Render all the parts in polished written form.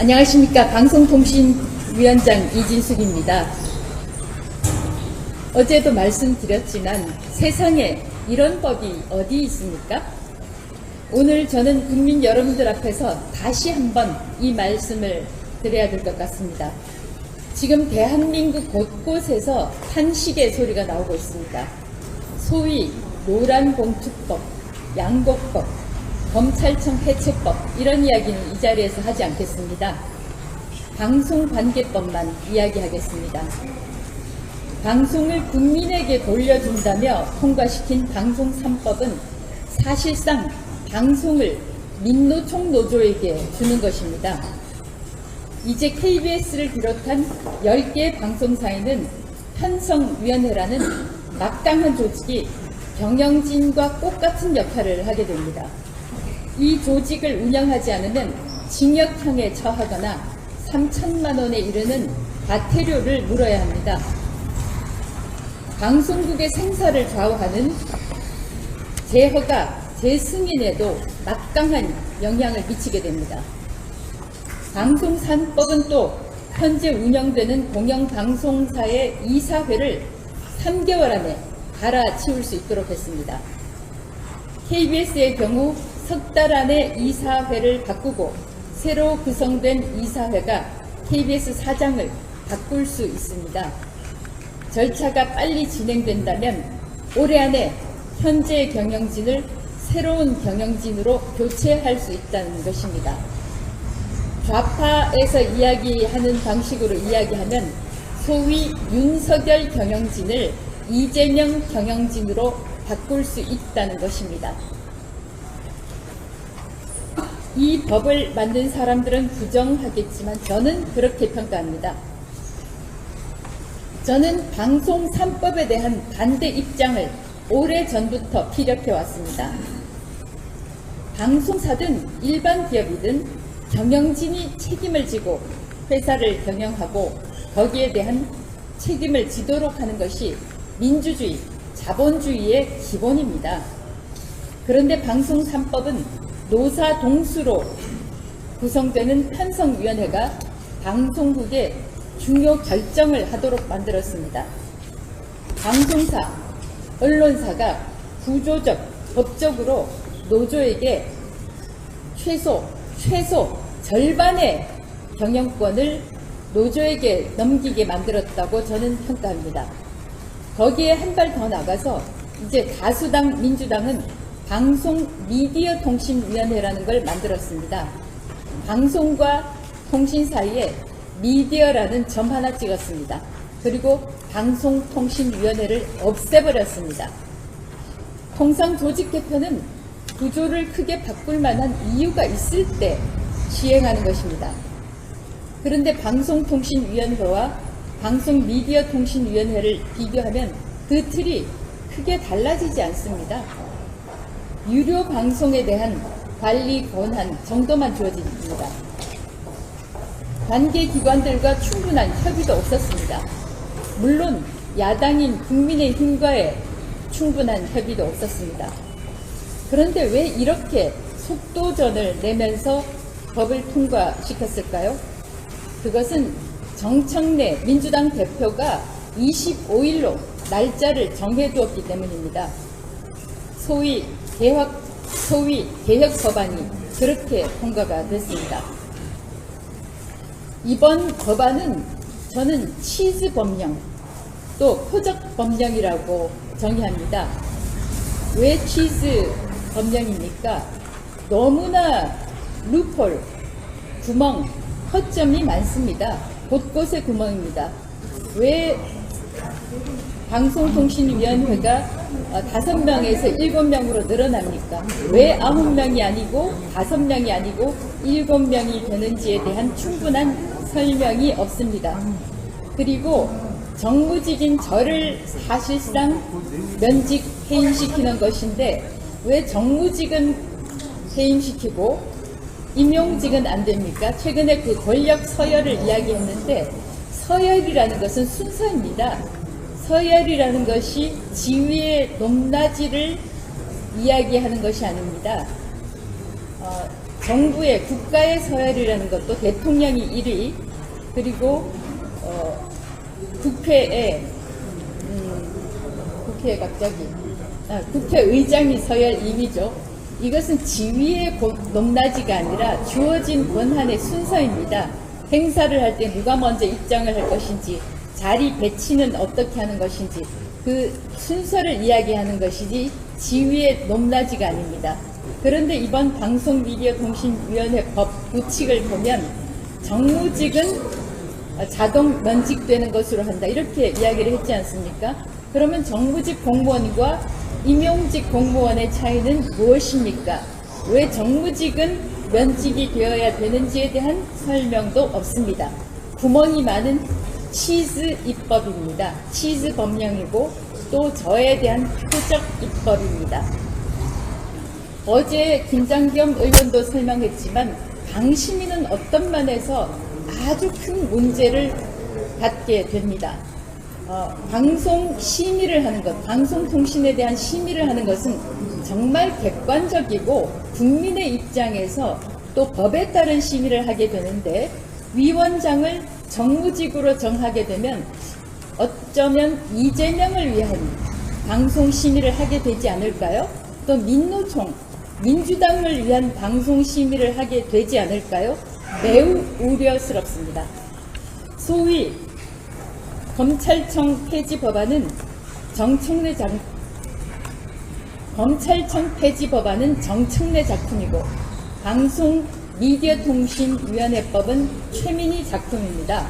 안녕하십니까. 방송통신위원장 이진숙입니다. 어제도 말씀드렸지만 세상에 이런 법이 어디 있습니까? 오늘 저는 국민 여러분들 앞에서 다시 한번 이 말씀을 드려야 될 것 같습니다. 지금 대한민국 곳곳에서 탄식의 소리가 나오고 있습니다. 소위 노란봉투법, 양곡법, 검찰청 해체법 이런 이야기는 이 자리에서 하지 않겠습니다. 방송관계법만 이야기하겠습니다. 방송을 국민에게 돌려준다며 통과시킨 방송 3법은 사실상 방송을 민노총 노조에게 주는 것입니다. 이제 KBS를 비롯한 10개 방송사에는 편성위원회라는 막강한 조직이 경영진과 똑같은 역할을 하게 됩니다. 이 조직을 운영하지 않으면 징역형에 처하거나 3천만 원에 이르는 과태료를 물어야 합니다. 방송국의 생사를 좌우하는 재허가, 재승인에도 막강한 영향을 미치게 됩니다. 방송 3법은 또 현재 운영되는 공영방송사의 이사회를 3개월 안에 갈아치울 수 있도록 했습니다. KBS의 경우 석 달 안에 이사회를 바꾸고 새로 구성된 이사회가 KBS 사장을 바꿀 수 있습니다. 절차가 빨리 진행된다면 올해 안에 현재 경영진을 새로운 경영진으로 교체할 수 있다는 것입니다. 좌파에서 이야기하는 방식으로 이야기하면 소위 윤석열 경영진을 이재명 경영진으로 바꿀 수 있다는 것입니다. 이 법을 만든 사람들은 부정하겠지만 저는 그렇게 평가합니다. 저는 방송 3법에 대한 반대 입장을 오래전부터 피력해 왔습니다. 방송사든 일반 기업이든 경영진이 책임을 지고 회사를 경영하고 거기에 대한 책임을 지도록 하는 것이 민주주의, 자본주의의 기본입니다. 그런데 방송 3법은 노사 동수로 구성되는 편성위원회가 방송국의 중요 결정을 하도록 만들었습니다. 방송사, 언론사가 구조적, 법적으로 노조에게 최소 절반의 경영권을 노조에게 넘기게 만들었다고 저는 평가합니다. 거기에 한 발 더 나가서 이제 다수당 민주당은 방송미디어통신위원회라는 걸 만들었습니다. 방송과 통신 사이에 미디어라는 점 하나 찍었습니다. 그리고 방송통신위원회를 없애버렸습니다. 통상 조직 개편은 구조를 크게 바꿀 만한 이유가 있을 때 시행하는 것입니다. 그런데 방송통신위원회와 방송미디어통신위원회를 비교하면 그 틀이 크게 달라지지 않습니다. 유료 방송에 대한 관리 권한 정도만 주어집니다. 관계기관들과 충분한 협의도 없었습니다. 물론 야당인 국민의힘과의 충분한 협의도 없었습니다. 그런데 왜 이렇게 속도전을 내면서 법을 통과시켰을까요? 그것은 정청래 민주당 대표가 25일로 날짜를 정해두었기 때문입니다. 소위 개혁 법안이 그렇게 통과가 됐습니다. 이번 법안은 저는 치즈 법령, 또 표적 법령이라고 정의합니다. 왜 치즈 법령입니까? 너무나 루폴, 구멍, 허점이 많습니다. 곳곳에 구멍입니다. 왜 방송통신위원회가 5명에서 7명으로 늘어납니까? 왜 9명이 아니고 5명이 아니고 7명이 되는지에 대한 충분한 설명이 없습니다. 그리고 정무직인 저를 사실상 면직 해임시키는 것인데 왜 정무직은 해임시키고 임용직은 안 됩니까? 최근에 그 권력 서열을 이야기했는데 서열이라는 것은 순서입니다. 서열이라는 것이 지위의 높낮이를 이야기하는 것이 아닙니다. 정부의 국가의 서열이라는 것도 대통령이 1위, 그리고 국회의장이 서열 2위죠. 이것은 지위의 높낮이가 아니라 주어진 권한의 순서입니다. 행사를 할 때 누가 먼저 입장을 할 것인지, 자리 배치는 어떻게 하는 것인지, 그 순서를 이야기하는 것이지 지위의 높낮이가 아닙니다. 그런데 이번 방송미디어통신위원회 법 구칙을 보면 정무직은 자동 면직되는 것으로 한다, 이렇게 이야기를 했지 않습니까? 그러면 정무직 공무원과 임용직 공무원의 차이는 무엇입니까? 왜 정무직은 면직이 되어야 되는지에 대한 설명도 없습니다. 구멍이 많은 치즈 입법입니다. 치즈 법령이고 또 저에 대한 표적 입법입니다. 어제 김장겸 의원도 설명했지만 방심위는 어떤 면에서 아주 큰 문제를 갖게 됩니다. 방송 심의를 하는 것, 방송통신에 대한 심의를 하는 것은 정말 객관적이고 국민의 입장에서 또 법에 따른 심의를 하게 되는데, 위원장을 정무직으로 정하게 되면 어쩌면 이재명을 위한 방송 심의를 하게 되지 않을까요? 또 민노총, 민주당을 위한 방송 심의를 하게 되지 않을까요? 매우 우려스럽습니다. 소위 검찰청 폐지 법안은 검찰청 폐지 법안은 정청래 작품이고 방송미디어통신위원회법은 최민희 작품입니다.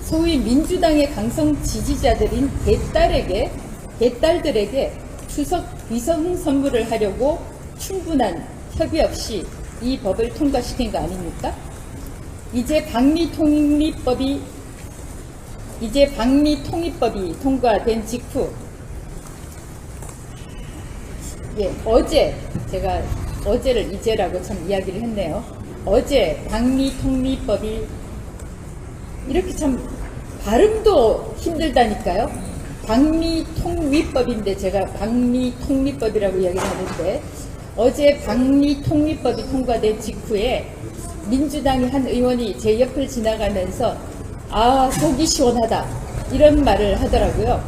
소위 민주당의 강성 지지자들인 개딸들에게 추석 비서훈 선물을 하려고 충분한 협의 없이 이 법을 통과시킨 거 아닙니까? 이제 방미통일법이 통과된 직후, 제가 어제를 이제라고 참 이야기를 했네요. 어제 방미통일법이 이렇게 참 발음도 힘들다니까요. 방미통일법인데 제가 방미통일법이라고 이야기를 하는데, 어제 방미통일법이 통과된 직후에 민주당의 한 의원이 제 옆을 지나가면서 속이 시원하다, 이런 말을 하더라고요.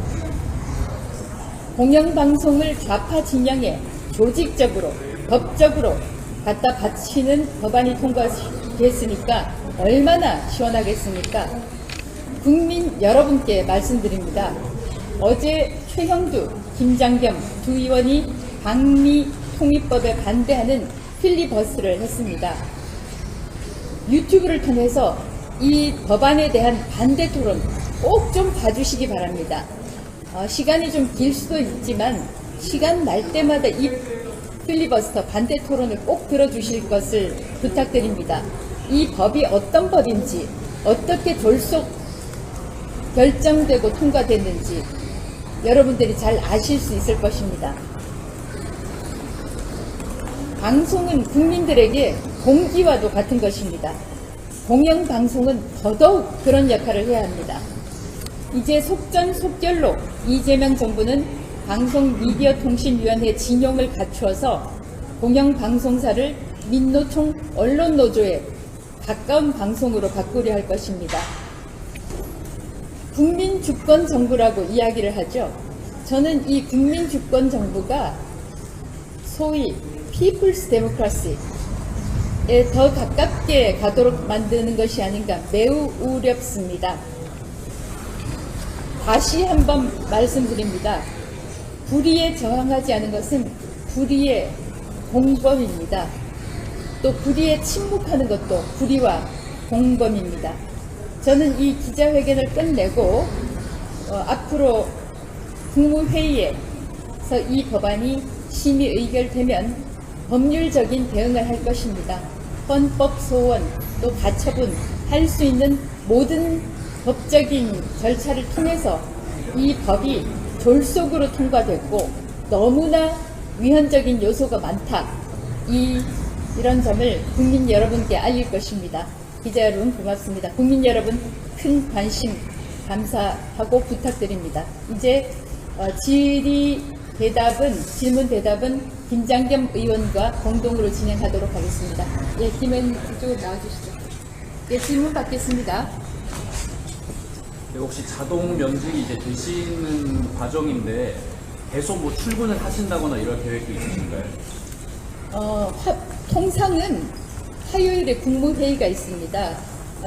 공영방송을 좌파 진영에 조직적으로 법적으로 갖다 바치는 법안이 통과됐으니까 얼마나 시원하겠습니까? 국민 여러분께 말씀드립니다. 어제 최형두, 김장겸 두 의원이 방미통일법에 반대하는 필리버스를 했습니다. 유튜브를 통해서 이 법안에 대한 반대 토론 꼭 좀 봐주시기 바랍니다. 시간이 좀 길 수도 있지만 시간 날 때마다 이 필리버스터 반대 토론을 꼭 들어주실 것을 부탁드립니다. 이 법이 어떤 법인지, 어떻게 졸속 결정되고 통과됐는지 여러분들이 잘 아실 수 있을 것입니다. 방송은 국민들에게 공기와도 같은 것입니다. 공영방송은 더더욱 그런 역할을 해야 합니다. 이제 속전속결로 이재명 정부는 방송미디어통신위원회 진용을 갖추어서 공영방송사를 민노총 언론노조에 가까운 방송으로 바꾸려 할 것입니다. 국민주권정부라고 이야기를 하죠. 저는 이 국민주권정부가 소위 피플스 데모크라시에 더 가깝게 가도록 만드는 것이 아닌가 매우 우렵습니다. 다시 한번 말씀드립니다. 불의에 저항하지 않은 것은 불의의 공범입니다. 또 불의에 침묵하는 것도 불의와 공범입니다. 저는 이 기자회견을 끝내고 앞으로 국무회의에서 이 법안이 심의 의결되면 법률적인 대응을 할 것입니다. 헌법 소원 또 가처분 할 수 있는 모든 법적인 절차를 통해서 이 법이 졸속으로 통과됐고 너무나 위헌적인 요소가 많다. 이런 점을 국민 여러분께 알릴 것입니다. 기자 여러분 고맙습니다. 국민 여러분 큰 관심 감사하고 부탁드립니다. 이제 질문 대답은 김장겸 의원과 공동으로 진행하도록 하겠습니다. 예, 김 의원님 이쪽으로 나와주시죠. 예, 질문 받겠습니다. 네, 혹시 자동 면직이 이제 되시는 과정인데 계속 뭐 출근을 하신다거나 이럴 계획도 있으신가요? 통상은 화요일에 국무회의가 있습니다.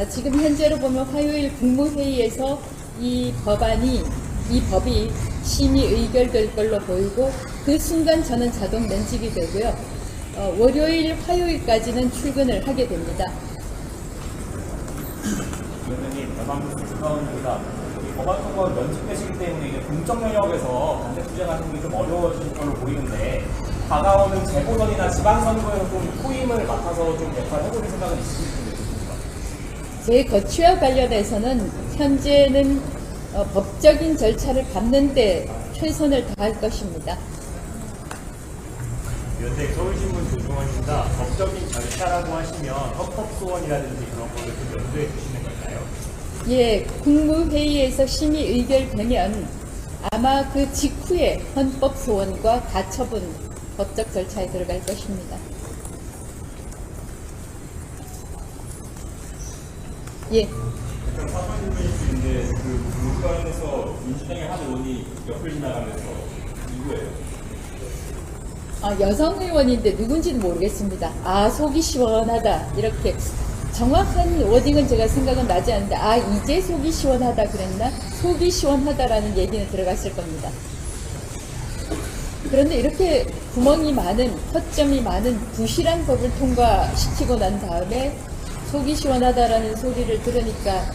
지금 현재로 보면 화요일 국무회의에서 이 법이 심의 의결될 걸로 보이고 그 순간 저는 자동 면직이 되고요. 월요일, 화요일까지는 출근을 하게 됩니다. 위원장님, 대방부 수사원입니다. 법안 통과로 면직되시기 때문에 이제 공적 영역에서 반대 투쟁하는 게 좀 어려워질 걸로 보이는데 다가오는 재보선이나 지방선거에서 좀 후임을 맡아서 좀 역할을 해보는 생각은 있으신지 모르겠습니다. 제 거취와 관련해서는 현재는 법적인 절차를 밟는 데 최선을 다할 것입니다. 위원장님, 서울신문 조중원입니다. 법적인 절차라고 하시면 헌법소원이라든지 그런 거를 좀 염두에 두시는 걸까요? 예, 국무회의에서 심의 의결되면 아마 그 직후에 헌법소원과 가처분 법적 절차에 들어갈 것입니다. 예. 약간 사건 인물일 수 있는데 그 민주당에서 민주당의 한 의원이 옆을 지나가면서 누구예요? 여성 의원인데 누군지는 모르겠습니다. 속이 시원하다 이렇게 정확한 워딩은 제가 생각은 나지 않는데 이제 속이 시원하다 그랬나? 속이 시원하다라는 얘기는 들어갔을 겁니다. 그런데 이렇게 구멍이 많은, 허점이 많은 부실한 법을 통과시키고 난 다음에 속이 시원하다라는 소리를 들으니까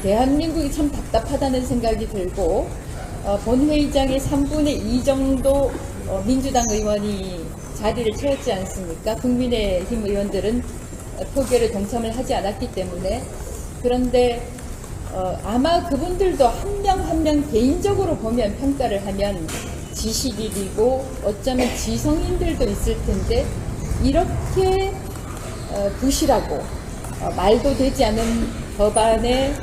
대한민국이 참 답답하다는 생각이 들고 본회의장의 3분의 2 정도 민주당 의원이 자리를 채웠지 않습니까? 국민의힘 의원들은 표결에 동참을 하지 않았기 때문에. 그런데 아마 그분들도 한 명 한 명 개인적으로 보면 평가를 하면 지식인이고 어쩌면 지성인들도 있을 텐데 이렇게 부실하고 말도 되지 않은 법안에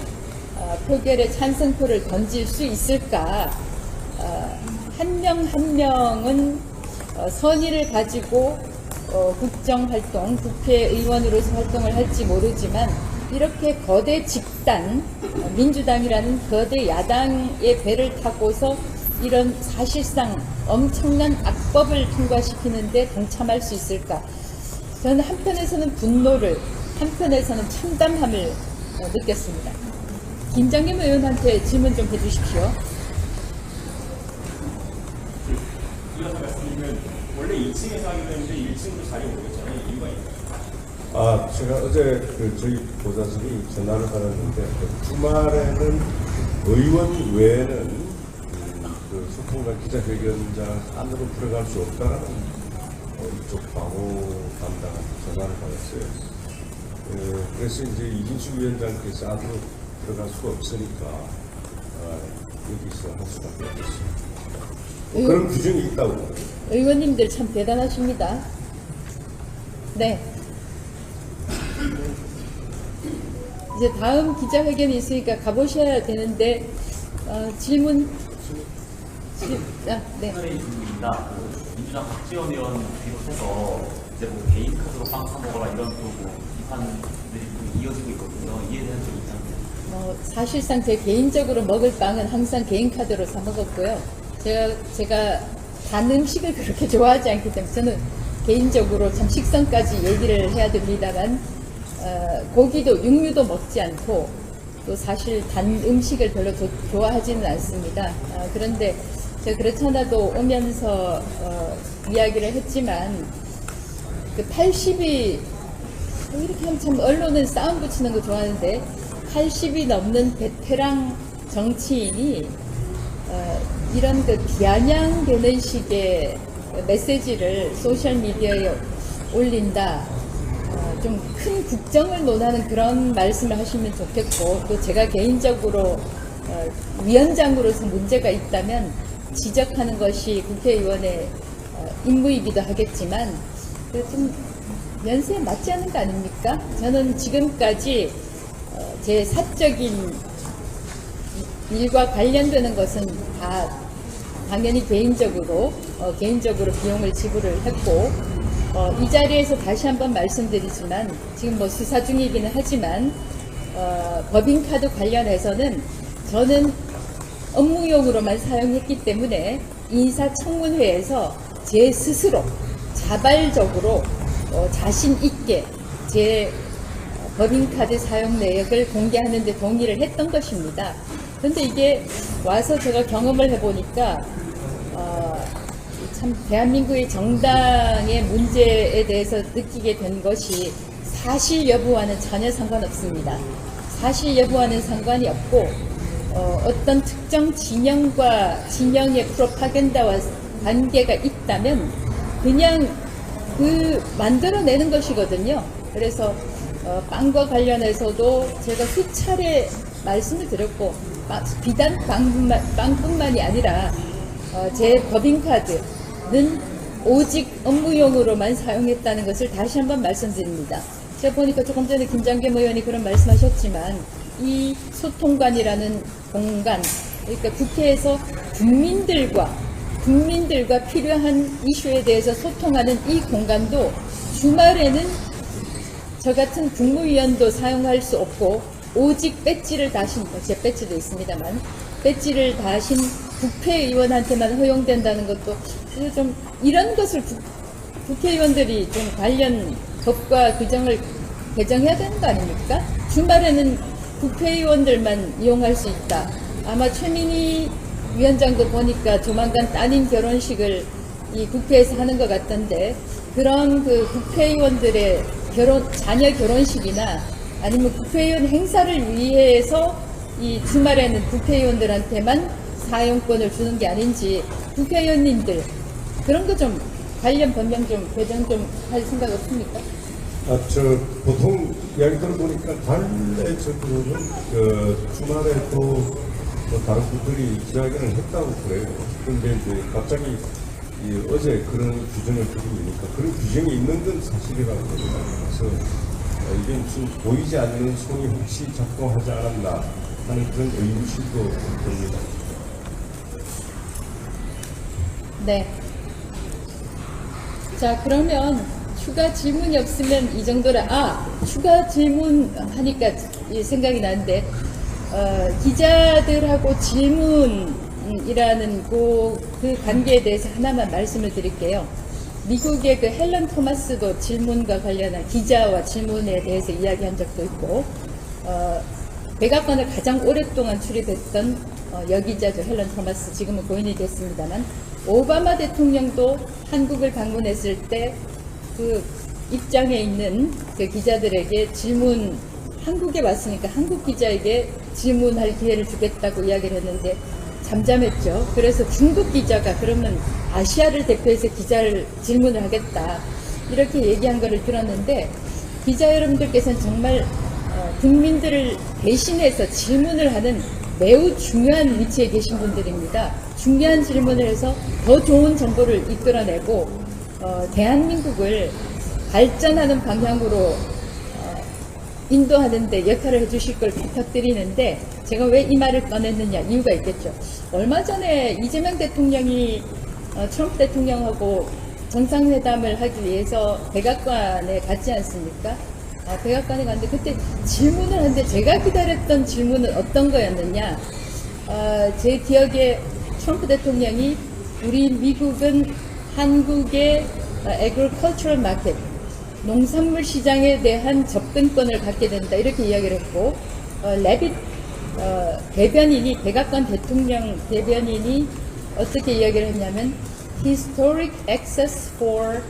표결에 찬성표를 던질 수 있을까? 한 명 한 명은 선의를 가지고 국정활동, 국회의원으로서 활동을 할지 모르지만 이렇게 거대 집단, 민주당이라는 거대 야당의 배를 타고서 이런 사실상 엄청난 악법을 통과시키는데 동참할 수 있을까? 저는 한편에서는 분노를, 한편에서는 참담함을 느꼈습니다. 김장겸 의원한테 질문 좀 해주십시오. 이어서 말씀드리면 원래 2층에서 하기로 했는데 1층으로 자리 오겠잖아요. 이유가 있나요? 제가 어제 저희 보좌진이 전화를 받았는데 주말에는 의원 외에는 소통관 기자회견장 안으로 들어갈 수 없다라는 이쪽 방호 담당한테 전화를 받았어요. 그래서 이제 이진수 위원장께서 안으로 들어갈 수가 없으니까 여기서 할 수밖에 없었어요. 그런 규정이 있다고. 의원님들 참 대단하십니다. 네. 이제 다음 기자회견이 있으니까 가보셔야 되는데 질문. 네. 입니다. 민주당 박지원 의원 비롯해서 이제 뭐 개인 카드로 빵 사먹어라 이런 또뭐 비판들이 좀 이어지고 있거든요. 이에 대한 좀 입장. 사실상 제 개인적으로 먹을 빵은 항상 개인 카드로 사 먹었고요. 제가 단 음식을 그렇게 좋아하지 않기 때문에 저는 개인적으로 참 식성까지 얘기를 해야 됩니다만 고기도 육류도 먹지 않고 또 사실 단 음식을 별로 좋아하지는 않습니다. 그런데 제가 그렇잖아도 오면서 이야기를 했지만 그 80이 이렇게 하면 참 언론은 싸움 붙이는 거 좋아하는데 80이 넘는 베테랑 정치인이 이런 그 비아냥되는 식의 메시지를 소셜미디어에 올린다. 좀 큰 국정을 논하는 그런 말씀을 하시면 좋겠고 또 제가 개인적으로 위원장으로서 문제가 있다면 지적하는 것이 국회의원의 임무이기도 하겠지만 좀 연세에 맞지 않는 거 아닙니까? 저는 지금까지 제 사적인 일과 관련되는 것은 다 당연히 개인적으로 비용을 지불을 했고, 이 자리에서 다시 한번 말씀드리지만 지금 뭐 수사 중이기는 하지만 법인카드 관련해서는 저는 업무용으로만 사용했기 때문에 인사청문회에서 제 스스로 자발적으로 자신 있게 제 법인카드 사용 내역을 공개하는 데 동의를 했던 것입니다. 그런데 이게 와서 제가 경험을 해보니까 참 대한민국의 정당의 문제에 대해서 느끼게 된 것이 사실 여부와는 전혀 상관없습니다. 사실 여부와는 상관이 없고 어떤 특정 진영의 프로파간다와 관계가 있다면 그냥 만들어내는 것이거든요. 그래서 빵과 관련해서도 제가 수차례 말씀을 드렸고, 비단 빵뿐만이 아니라 제 법인카드는 오직 업무용으로만 사용했다는 것을 다시 한번 말씀드립니다. 제가 보니까 조금 전에 김장겸 의원이 그런 말씀하셨지만 이 소통관이라는 공간, 그러니까 국회에서 국민들과 필요한 이슈에 대해서 소통하는 이 공간도 주말에는 저 같은 국무위원도 사용할 수 없고 오직 배지를 다신, 제 배지도 있습니다만 배지를 다신 국회의원한테만 허용된다는 것도 좀 이런 것을 국회의원들이 좀 관련 법과 규정을 개정해야 되는 거 아닙니까? 주말에는 국회의원들만 이용할 수 있다. 아마 최민희 위원장도 보니까 조만간 따님 결혼식을 이 국회에서 하는 것 같던데 그런 그 국회의원들의 자녀 결혼식이나 아니면 국회의원 행사를 위해서 이 주말에는 국회의원들한테만 사용권을 주는 게 아닌지 국회의원님들 그런 거 좀 관련 법령 좀 개정 좀 할 생각 없습니까? 보통 이야기 들어보니까 관례적으로는 주말에도 다른 분들이 기자회견을 했다고 그래요. 그런데 이제 갑자기 어제 그런 규정을 두고 있으니까 그런 규정이 있는 건 사실이라고 합니다. 그래서 이게 무슨 보이지 않는 손이 혹시 작동하지 않았나 하는 그런 의구심도 듭니다. 네. 자, 그러면 추가 질문이 없으면 이 정도라, 추가 질문 하니까 생각이 나는데, 기자들하고 질문이라는 그 관계에 대해서 하나만 말씀을 드릴게요. 미국의 그 헬런 토마스도 질문과 관련한 기자와 질문에 대해서 이야기한 적도 있고, 백악관을 가장 오랫동안 출입했던 여기자죠. 헬런 토마스, 지금은 고인이 됐습니다만, 오바마 대통령도 한국을 방문했을 때 그 입장에 있는 그 기자들에게 한국에 왔으니까 한국 기자에게 질문할 기회를 주겠다고 이야기를 했는데 잠잠했죠. 그래서 중국 기자가 그러면 아시아를 대표해서 질문을 하겠다 이렇게 얘기한 거를 들었는데 기자 여러분들께서는 정말 국민들을 대신해서 질문을 하는 매우 중요한 위치에 계신 분들입니다. 중요한 질문을 해서 더 좋은 정보를 이끌어내고 대한민국을 발전하는 방향으로 인도하는 데 역할을 해주실 걸 부탁드리는데 제가 왜 이 말을 꺼냈느냐 이유가 있겠죠. 얼마 전에 이재명 대통령이 트럼프 대통령하고 정상회담을 하기 위해서 백악관에 갔지 않습니까? 백악관에 갔는데 그때 질문을 하는데 제가 기다렸던 질문은 어떤 거였느냐. 제 기억에 트럼프 대통령이 우리 미국은 한국의 agricultural market, 농산물 시장에 대한 접근권을 갖게 된다 이렇게 이야기를 했고 레빗 대변인이 백악관 대통령 대변인이 어떻게 이야기를 했냐면 historic access for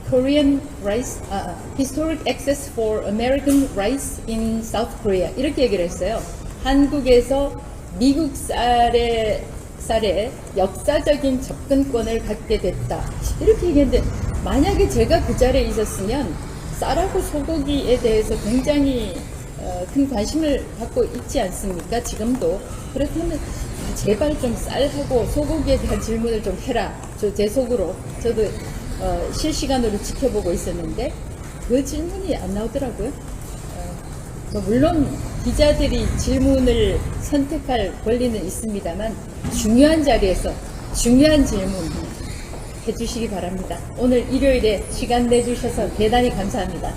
Korean rice, historic access for American rice in South Korea 이렇게 얘기를 했어요. 한국에서 미국 쌀에 역사적인 접근권을 갖게 됐다 이렇게 얘기했는데 만약에 제가 그 자리에 있었으면 쌀하고 소고기에 대해서 굉장히 큰 관심을 갖고 있지 않습니까? 지금도. 그렇다면 제발 좀 쌀하고 소고기에 대한 질문을 좀 해라. 제 속으로 저도 실시간으로 지켜보고 있었는데 그 질문이 안 나오더라고요. 물론 기자들이 질문을 선택할 권리는 있습니다만 중요한 자리에서 중요한 질문 해주시기 바랍니다. 오늘 일요일에 시간 내주셔서 대단히 감사합니다.